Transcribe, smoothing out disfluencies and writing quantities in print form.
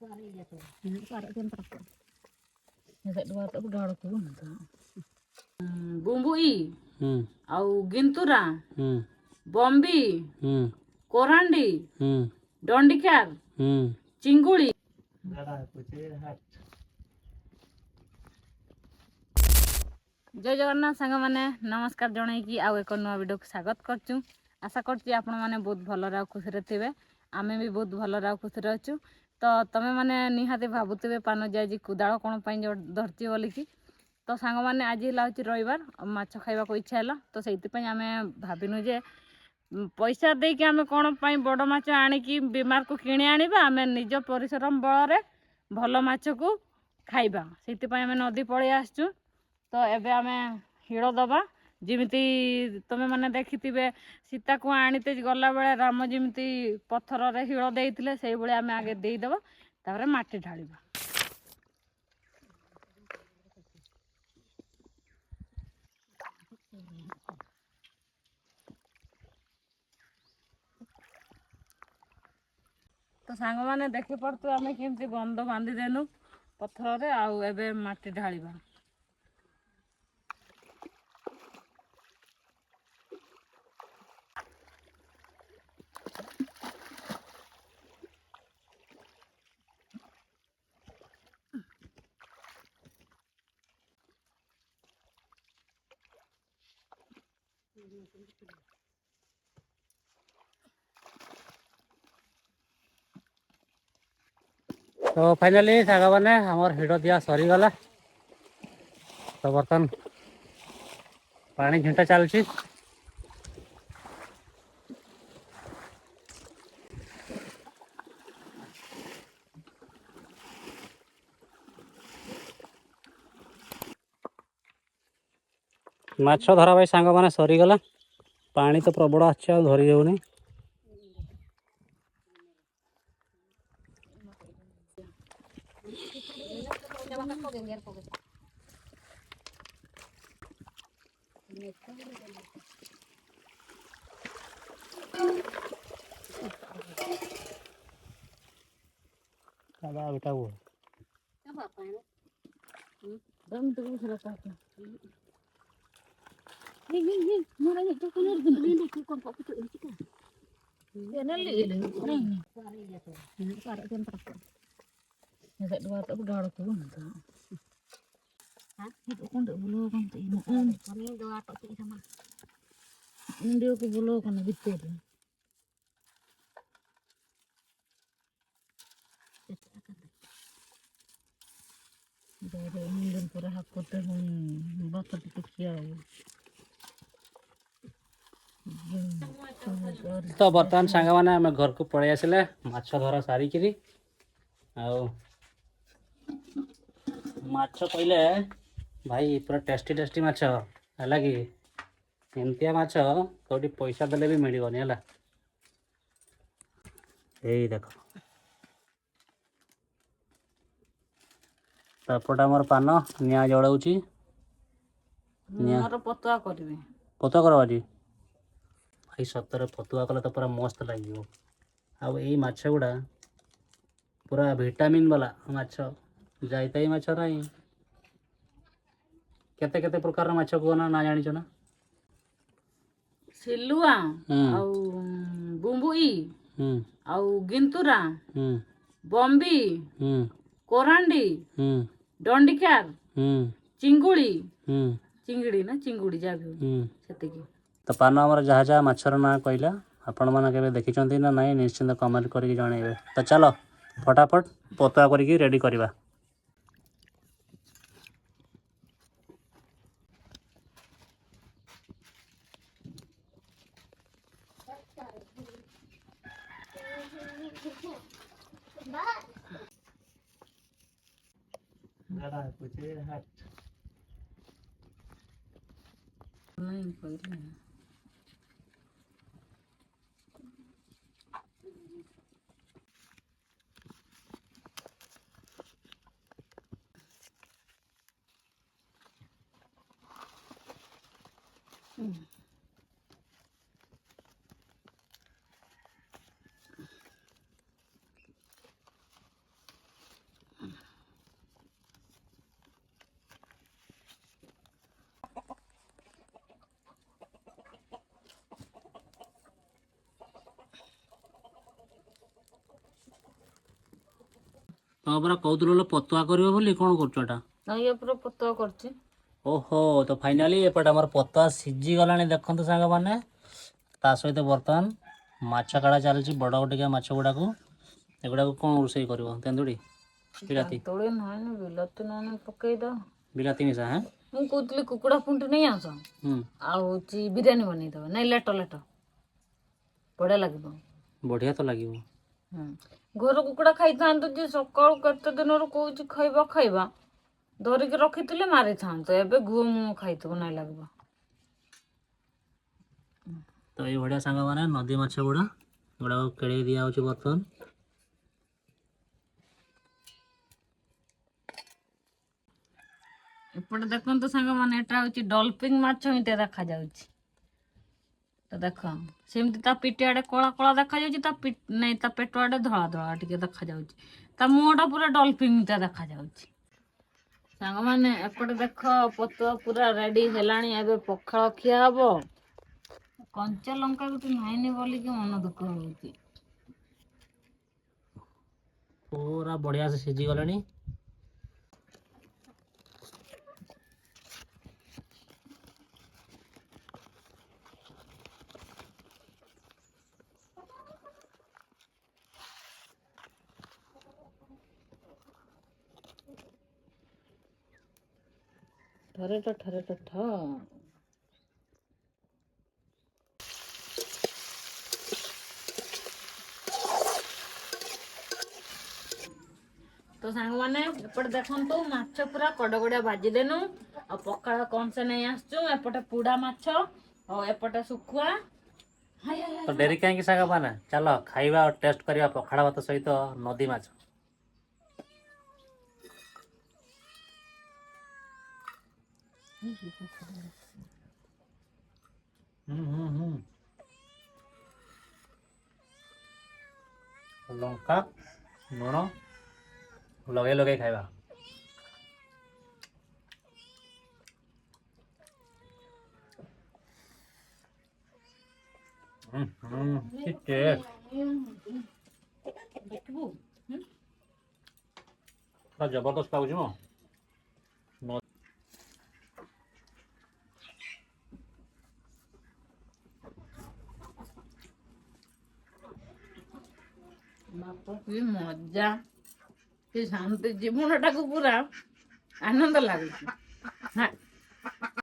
बुंबुई आउ गिंतुरा बम्बी कोरांडी डंडिकार चिंगुड़ी। जय जगन्नाथ सांग मैंने नमस्कार जनईकि आउ एक नुआ वीडियो को स्वागत करचु। आशा करची आपण माने बहुत भलरे आ खुशी थे। आमे भी बहुत भलरे आ खुशी अच्छु। तो तमें मैंने निहाती भावुवे पान जी कुदाल कौन धरती बोलिकी। तो सांग मैंने आज हूँ रविवार माछ खाइबा को इच्छा है। तो से आम भाविनु जे पैसा देके आम कौन बड़ माछ आणिकी बीमार को किणी आनिबा आम निज परिश्रम बल भल माछ को खाइबा। से आम नदी पलि आसचु। तो एबे आम हिड़ दबा जिमिति तुम मैंने देखि सीता को आनीते गला बेले राम जिमिति पत्थर रे हिड़ देइतिले सेई भली आम आगे देइदबा तापर माटी ढालिबा। तो सांग मैंने देखि पड़तु आम केमती बंध बांधी देनु पत्थर रे आउ एबे माटी ढालिबा। तो फाइनली साग मैंने आमर हिड़ दिया सरीगला। तो बर्तन पानी झिंटा चलुची। माछ धरा भाई सांग मैंने सरीगला। पानी तो प्रबल आछे धरी जाऊनी। बेटा वो तो बर्तमान सांग मैंने आम घर को पलि आसिले माछ धरा सारिकी। माछ कहले भाई पूरा टेस्टी टेस्टी माछ है कि एमतिया माछ कौटी पैसा देले भी मिलबनी है। यही देख तपटा मोर पान निआ जलाऊँगी पतुआ करी पतुआ कर आज भाई सतर पतुआ कले तो पूरा मस्त लगे। आउ यही माछ गुड़ा पूरा विटामिन वाला माछ जाइताई माछ नहीं केते केते प्रकार माछ को ना जानी ना सिलुआ आउ बुंबुई आउ गिंतुरा बम्बी कोरांडी डंडिकार चिंगुड़ी चिंगड़ी ना चिंगुड़ी जा तो पान आमर जहाँ जहाँ माछर ना कहला आपण मैंने केबे देखिचंती ना नहीं निश्चिंत कमेंट करके जनइबे। तो चलो फटाफट पतुआ करके रेडी करवा। नहीं पहले ତମେ ପରା କହୁଥିଲ ପତୁଆ କରିବ ବୋଲି, କ'ଣ କରୁଛ ଏଟା? ଇଏ ପୁରା ପତଳା କରୁଛି। ଓହୋ, ତ ଫାଇନାଲି ଏପଟେ ଆମର ପତୁଆ ସିଝିଗଲାଣି ଦେଖନ୍ତୁ ସାଙ୍ଗମାନେ। ତା ସହିତ ବର୍ତ୍ତମାନ ମାଛ କାଢ଼ା ଚାଲିଛି, ବଡ଼ ଟିକିଆ ମାଛ ଗୁଡ଼ାକୁ। ଏଗୁଡ଼ାକୁ କ'ଣ ରୋଷେଇ କରିବ? ତେନ୍ତୁଳି, ବିଲାତି? ତେନ୍ତୁଳି ନାହିଁ, ବିଲାତି ନହେଲେ ପକେଇଦବା। ବିଲାତି ମିଶା? ହଁ, ମୁଁ କହୁଥିଲି କୁକୁଡ଼ା ପୁଣ୍ଟି ନେଇ ଆସ, ଆଉ ହଉଛି ବିରିୟାନୀ ବନେଇଦବା। ନାଇଁ ଲେଟ ବଢ଼ିଆ ଲାଗିବ। ବଢ଼ିଆ ତ ଲାଗିବ। ଘର କୁକୁଡ଼ା ଖାଇଥାନ୍ତୁ ଯେ ସକାଳୁ କେତେ ଦିନରୁ କହୁଛି ଖାଇବା ଧରିକି ରଖିଥିଲେ ମାରିଥାନ୍ତୁ। ଏବେ ଘୁଅ ମୁହଁ ଖାଇଥିବ ନାଇଁ ଲାଗିବ। ତ ଏଇଭଳିଆ ସାଙ୍ଗମାନେ ନଦୀ ମାଛ ଗୁଡ଼ାକୁ କେଳେଇ ଦିଆହେଉଛି ବର୍ତ୍ତମାନ। ଏପଟେ ଦେଖନ୍ତୁ ସାଙ୍ଗମାନେ, ଏଟା ହଉଛି ଡଲଫିନ୍ ମାଛ ଏଇଟା ଦେଖାଯାଉଛି। ତ ଦେଖ ସେମିତି ତା ପିଠି ଆଡ଼େ କଳା କଳା ଦେଖାଯାଉଛି, ନାଇଁ ତା ପେଟ ଆଡ଼େ ଧଳା ଧଳା ଟିକେ ଦେଖାଯାଉଛି। ତା ମୁହଁଟା ପୁରା ଡଲଫିନ୍ଟା ଦେଖାଯାଉଛି। ସାଙ୍ଗମାନେ ଏପଟେ ଦେଖ ପତୁଆ ପୁରା ରେଡି ହେଲାଣି। ଏବେ ପଖାଳ ଖିଆ ହବ। କଞ୍ଚା ଲଙ୍କା ଗୋଟେ ନାଇନି ବୋଲିକି ମନ ଦୁଃଖ ହଉଛି। ପୁରା ବଢ଼ିଆ ସେ ସିଝିଗଲାଣି। ଠରେ ଠ ତ ସାଙ୍ଗମାନେ ଏପଟେ ଦେଖନ୍ତୁ ମାଛ ପୁରା କଡ଼କଡ଼ିଆ ଭାଜିଦେନୁ। ଆଉ ପଖାଳ କଂସେ ନେଇ ଆସିଛୁ। ଏପଟେ ପୁଡ଼ା ମାଛ ଆଉ ଏପଟେ ଶୁଖୁଆ। ତ ଡେରି କାହିଁକି ସାଙ୍ଗମାନେ, ଚାଲ ଖାଇବା ଆଉ ଟେଷ୍ଟ କରିବା ପଖାଳ ଭାତ ସହିତ ନଦୀ ମାଛ। ଲଙ୍କା ଲୁଣ ଲଗେଇ ଲଗେଇ ଖାଇବା। କି ଟେଷ୍ଟ, ପୁରା ଜବରଦସ୍ତ ଲାଗୁଛି ମୋ। କି ମଜା, କି ଶାନ୍ତି, ଜୀବନଟାକୁ ପୁରା ଆନନ୍ଦ ଲାଗୁଛି।